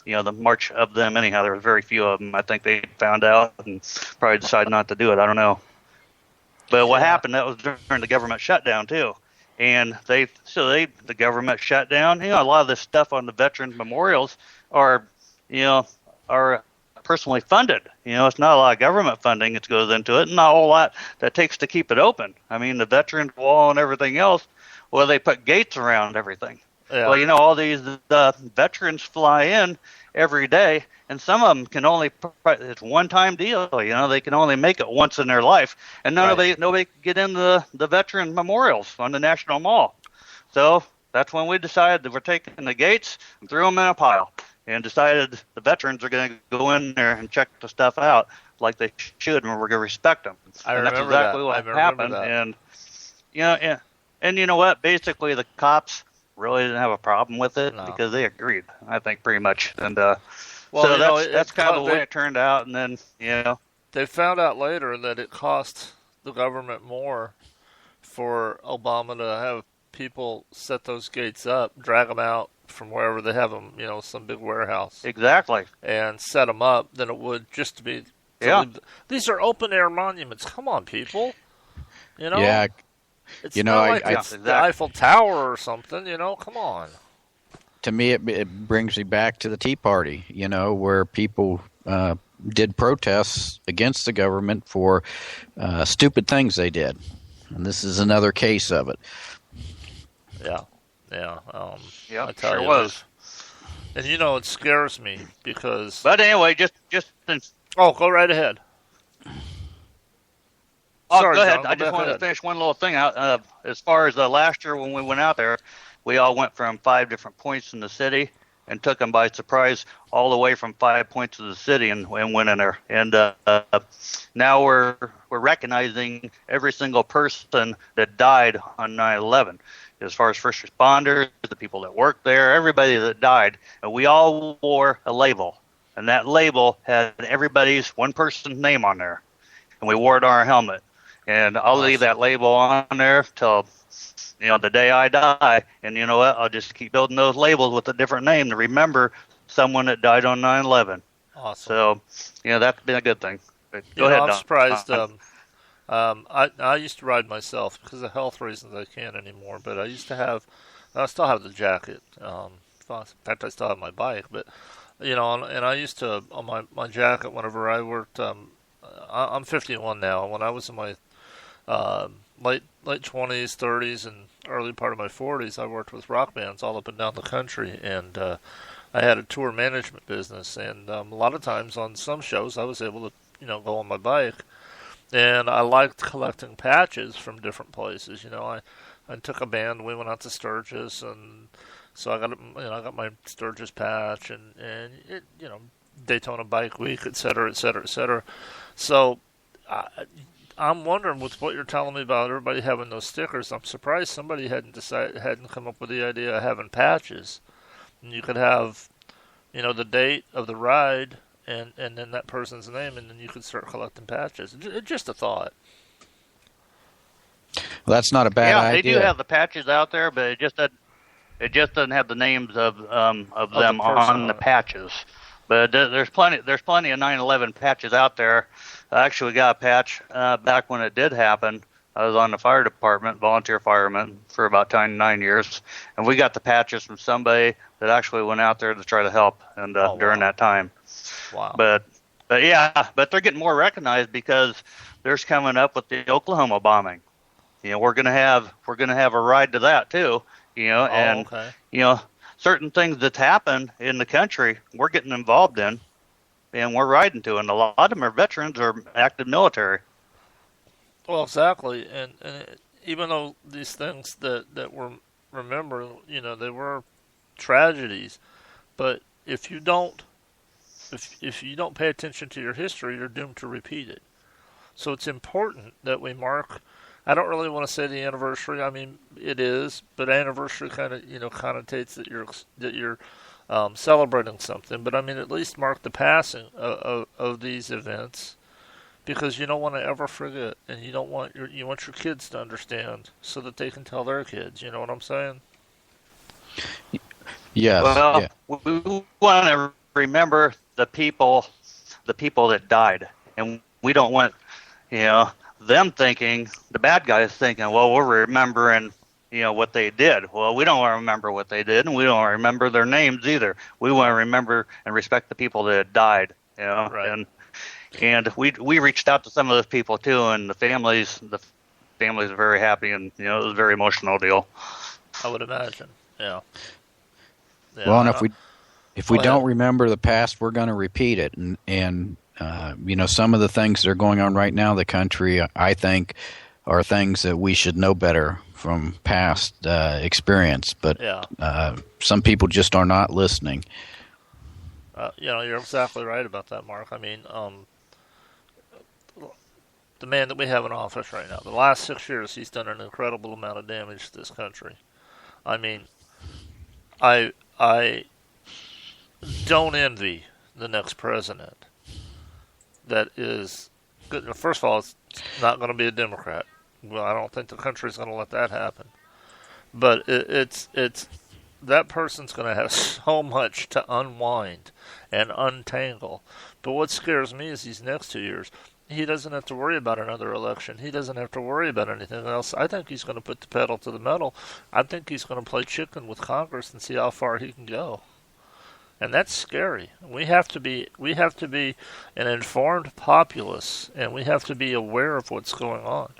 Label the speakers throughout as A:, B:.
A: the march of them anyhow. There were very few of them. I think they found out and probably decided not to do it. I don't know. But what happened, that was during the government shutdown too. And the government shut down. A lot of this stuff on the veterans memorials are personally funded. It's not a lot of government funding that goes into it, and not a whole lot that takes to keep it open. I mean, the veterans wall and everything else, well, they put gates around everything. Yeah. Well, all these veterans fly in every day, and some of them can only, it's one-time deal. They can only make it once in their life, and nobody can get into the veteran memorials on the National Mall. So that's when we decided that we're taking the gates and threw them in a pile, and decided the veterans are going to go in there and check the stuff out like they should, and we're going to respect them. And that's exactly what happened. And you know what? Basically, the cops really didn't have a problem with it because they agreed, I think, pretty much. And that's kind of the way it turned out. And then
B: they found out later that it cost the government more for Obama to have people set those gates up, drag them out from wherever they have them, some big warehouse.
A: Exactly.
B: And set them up than it would just to be. These are open air monuments. Come on, people.
C: Yeah.
B: It's not like it's the Eiffel Tower or something, Come on.
C: To me, it brings me back to the Tea Party, where people did protests against the government for stupid things they did. And this is another case of it.
B: Yeah.
A: Yeah, sure was.
B: And it scares me because.
A: But anyway, just.
B: Go right ahead.
A: Sorry, go ahead. I just wanted to finish one little thing out. As far as last year when we went out there, we all went from 5 different points in the city and took them by surprise all the way from 5 points of the city and went in there. And now we're recognizing every single person that died on 9/11. As far as first responders, the people that worked there, everybody that died. And we all wore a label. And that label had everybody's one person's name on there. And we wore it on our helmet. And I'll leave that label on there till, the day I die. And you know what? I'll just keep building those labels with a different name to remember someone that died on 9/11.
B: Awesome.
A: So, that's been a good thing. But go ahead,
B: I'm surprised. I used to ride myself because of health reasons. I can't anymore. But I still have the jacket. In fact, I still have my bike. But and I used to on my jacket whenever I worked. I'm 51 now. When I was in my late 20s, 30s, and early part of my 40s, I worked with rock bands all up and down the country, and I had a tour management business. And a lot of times on some shows, I was able to go on my bike. And I liked collecting patches from different places. I took a band. We went out to Sturgis, and so I got my Sturgis patch, and it, Daytona Bike Week, et cetera, et cetera, et cetera. So I'm wondering, with what you're telling me about everybody having those stickers, I'm surprised somebody hadn't come up with the idea of having patches, and you could have, the date of the ride. And then that person's name, and then you could start collecting patches. Just a thought.
C: Well, that's not a bad idea.
A: Yeah, they do have the patches out there, but it just doesn't have the names of them on the patches. But there's plenty of 9/11 patches out there. I actually got a patch back when it did happen. I was on the fire department, volunteer fireman, for about 9 years, and we got the patches from somebody that actually went out there to try to help, and during that time.
B: Wow.
A: But they're getting more recognized because there's coming up with the Oklahoma bombing. We're gonna have a ride to that too. Certain things that's happened in the country, we're getting involved in, and we're riding to. And a lot of them are veterans or active military.
B: Well, exactly, and even though these things that were remembered, they were tragedies, but if you don't pay attention to your history, you're doomed to repeat it. So it's important that we mark. I don't really want to say the anniversary. I mean, it is, but anniversary kind of connotates that you're celebrating something. But I mean, at least mark the passing of these events, because you don't want to ever forget, and you want your kids to understand so that they can tell their kids. You know what I'm saying?
C: Yes.
A: Well, we want to remember the people that died, and we don't want, them thinking, the bad guys thinking, well, we're remembering, what they did. Well, we don't want to remember what they did, and we don't want to remember their names either. We want to remember and respect the people that had died,
B: Right.
A: And we reached out to some of those people too, and the families are very happy, and it was a very emotional deal.
B: I would imagine. Yeah.
C: Well, and if we don't remember the past, we're going to repeat it, and some of the things that are going on right now in the country, I think, are things that we should know better from past experience. But some people just are not listening.
B: You're exactly right about that, Mark. I mean, the man that we have in office right now, the last 6 years, he's done an incredible amount of damage to this country. I mean, I don't envy the next president that is good. First of all, it's not going to be a Democrat. Well, I don't think the country's going to let that happen. But it's that person's going to have so much to unwind and untangle. But what scares me is these next 2 years. He doesn't have to worry about another election. He doesn't have to worry about anything else. I think he's going to put the pedal to the metal. I think he's going to play chicken with Congress and see how far he can go. And that's scary. We have to be an informed populace, and we have to be aware of what's going on.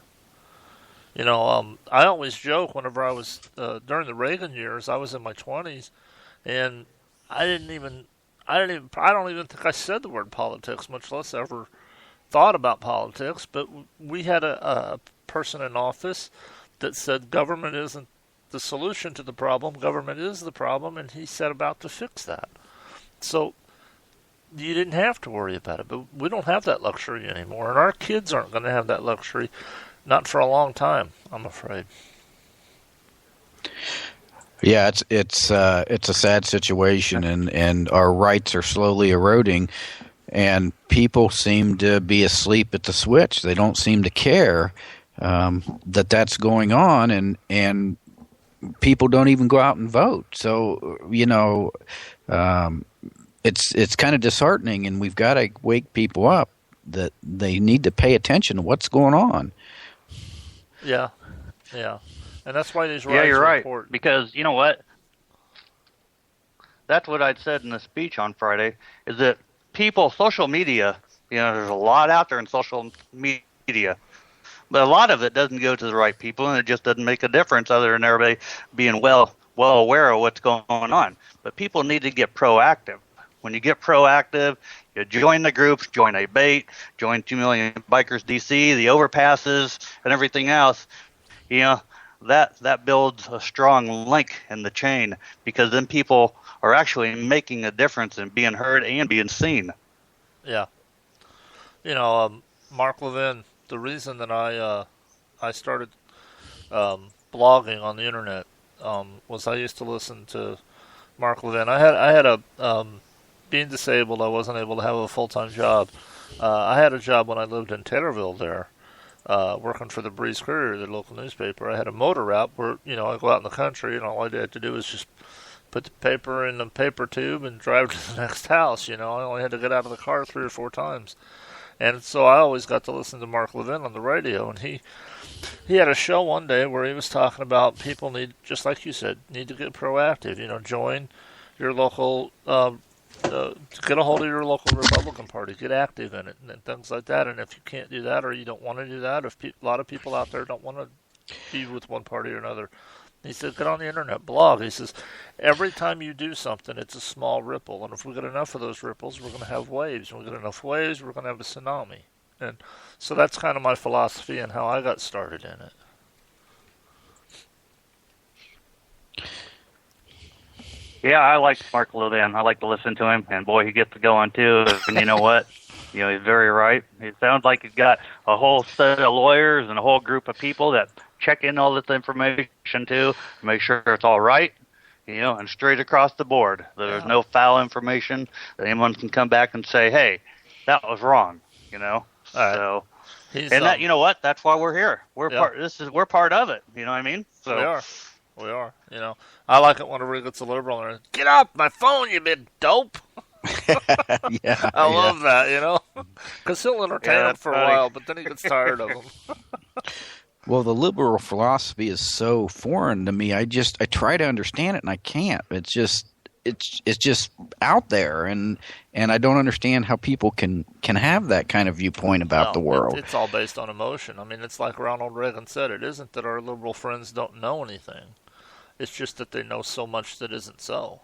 B: I always joke whenever I was during the Reagan years. I was in my 20s, and I don't even think I said the word politics, much less ever thought about politics. But we had a person in office that said government isn't the solution to the problem, government is the problem, and he set about to fix that. So you didn't have to worry about it, but we don't have that luxury anymore, and our kids aren't going to have that luxury, not for a long time, I'm afraid.
C: Yeah, it's a sad situation, and our rights are slowly eroding, and people seem to be asleep at the switch. They don't seem to care that's going on, and people don't even go out and vote. So it's kind of disheartening, and we've got to wake people up that they need to pay attention to what's going on.
B: Yeah, and that's why these rights
A: you're
B: are
A: right.
B: important.
A: Because you know what? That's what I'd said in the speech on Friday. Is that social media? There's a lot out there in social media, but a lot of it doesn't go to the right people, and it just doesn't make a difference other than everybody being well aware of what's going on. But people need to get proactive. When you get proactive, you join the groups, join a bait, join 2 Million Bikers DC, the overpasses, and everything else. That builds a strong link in the chain, because then people are actually making a difference and being heard and being seen.
B: Yeah. Mark Levin, the reason that I started blogging on the internet was I used to listen to Mark Levin. I had a being disabled, I wasn't able to have a full-time job. I had a job when I lived in Taylorville there, working for the Breeze Courier, the local newspaper. I had a motor route where, I go out in the country, and all I had to do was just put the paper in the paper tube and drive to the next house. I only had to get out of the car 3 or 4 times. And so I always got to listen to Mark Levin on the radio, and he had a show one day where he was talking about people need, just like you said, need to get proactive. Join your local, get a hold of your local Republican Party, get active in it, and things like that. And if you can't do that, or you don't want to do that, if a lot of people out there don't want to be with one party or another, he said, get on the internet, blog. He says, every time you do something, it's a small ripple. And if we get enough of those ripples, we're going to have waves. When we get enough waves, we're going to have a tsunami. And so that's kind of my philosophy and how I got started in it.
A: Yeah, I like Mark Levin. I like to listen to him, and boy, he gets to going too. And you know what? He's very right. It sounds like he's got a whole set of lawyers and a whole group of people that check in all this information too, make sure it's all right, and straight across the board. There's no foul information that anyone can come back and say, hey, that was wrong, So, and that, what? That's why we're here. We're part of it. You know what I mean? So
B: We are. I like it when everybody gets a liberal and get off my phone, you big dope.
C: Yeah,
B: I love that, you know, because he'll entertain them for a while, but then he gets tired of them.
C: Well, the liberal philosophy is so foreign to me. I try to understand it and I can't. It's just out there, and I don't understand how people can have that kind of viewpoint about the world.
B: It's all based on emotion. I mean, it's like Ronald Reagan said. It isn't that our liberal friends don't know anything. It's just that they know so much that isn't so.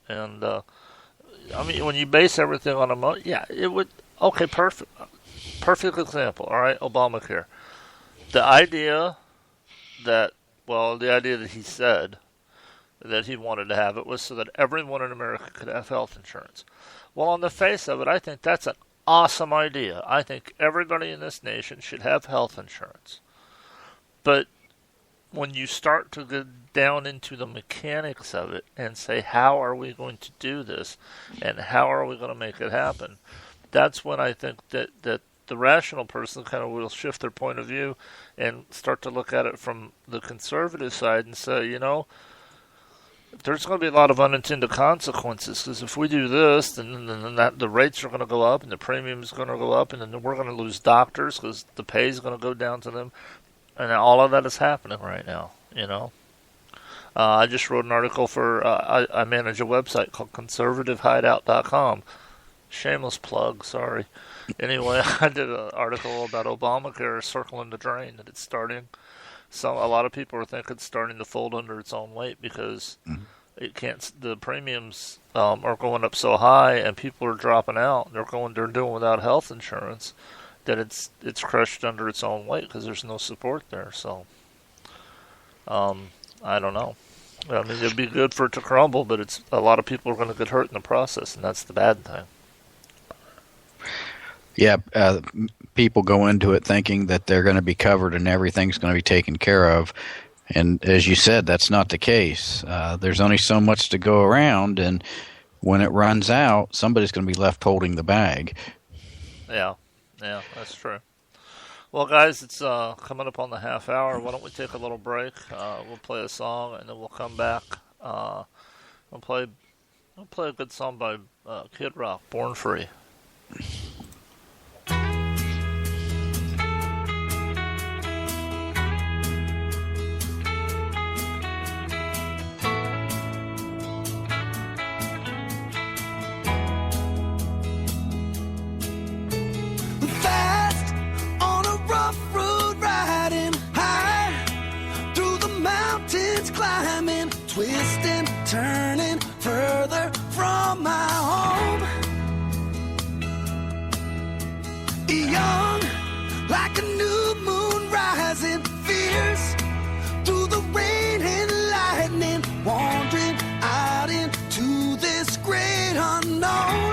B: And I mean, when you base everything on emotion, yeah, it would. Okay, perfect example. All right, Obamacare. The idea that he said that he wanted to have it was so that everyone in America could have health insurance. Well, on the face of it, I think that's an awesome idea. I think everybody in this nation should have health insurance. But when you start to get down into the mechanics of it and say, how are we going to do this and how are we going to make it happen, that's when I think that the rational person kind of will shift their point of view and start to look at it from the conservative side and say, you know, there's going to be a lot of unintended consequences, because if we do this, then the rates are going to go up and the premium is going to go up, and then we're going to lose doctors because the pay is going to go down to them. And all of that is happening right now, you know. I just wrote an article for, I manage a website called conservativehideout.com. Shameless plug, sorry. Anyway, I did an article about Obamacare circling the drain, that it's starting. A lot of people are thinking it's starting to fold under its own weight because the premiums are going up so high and people are dropping out. They're doing without health insurance, that it's crushed under its own weight because there's no support there. So, I don't know. I mean, it'd be good for it to crumble, but a lot of people are going to get hurt in the process, and that's the bad thing.
C: Yeah, people go into it thinking that they're going to be covered and everything's going to be taken care of. And as you said, that's not the case. There's only so much to go around, and when it runs out, somebody's going to be left holding the bag.
B: Yeah, that's true. Well, guys, it's coming up on the half hour. Why don't we take a little break? We'll play a song, and then we'll come back. We'll play a good song by Kid Rock, Born Free.
D: Twisting, turning further from my home. Young, like a new moon rising, fierce through the rain and lightning, wandering out into this great unknown.